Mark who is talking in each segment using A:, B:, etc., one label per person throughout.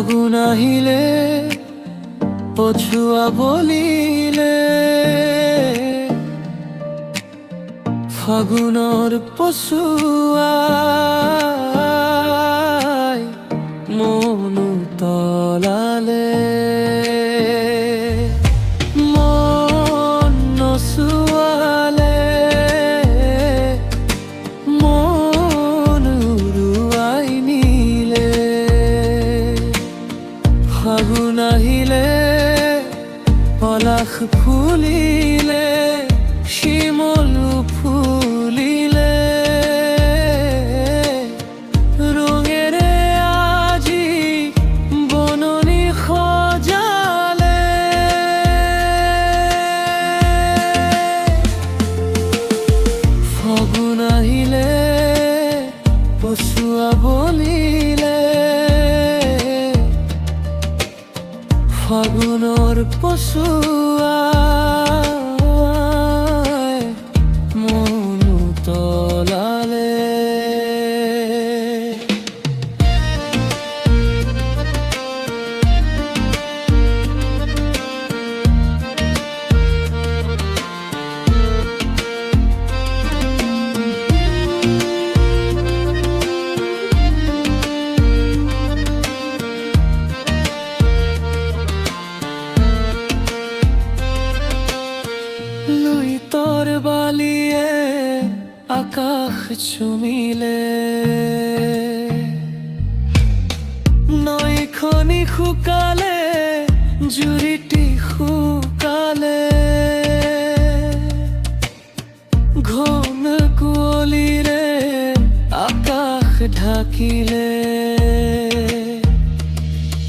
A: ফাগুন আহিলে পছুয়া বলিলে ফাগুনৰ পছুৱাই মনু তলালে মন নচুৱালে মন উৰুৱাই নিলে ফাগুন আহিলে পলাশ ফুলিলে শিমল ফুলিলে রঙেৰে আজি বননি সজালে ফাগুন আহিলে পছুৱা বলিলে ফাগুনৰ পছুৱাই মনু তলালে লুইতৰ বালিয়ে আকাশ চুমিলে নৈখনি শুকালে জুৰিটি শুকালে ঘন কুঁৱলীৰে আকাশ ঢাকিলে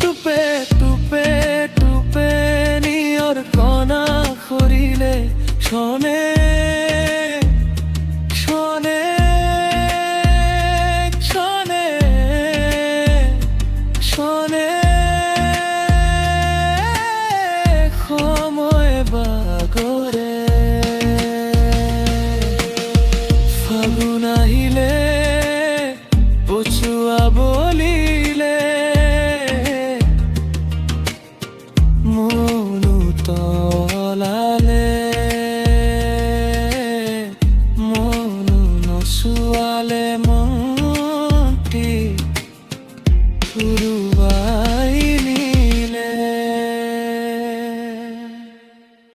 A: টুপে টুপে টুপে নিয়ৰ কণা সৰিলে শনে শনে শনে শনে সময় বাগৰে ফাগুন আহিলে পছুৱা বলিলে মনু তলালে মনু নচুৱালে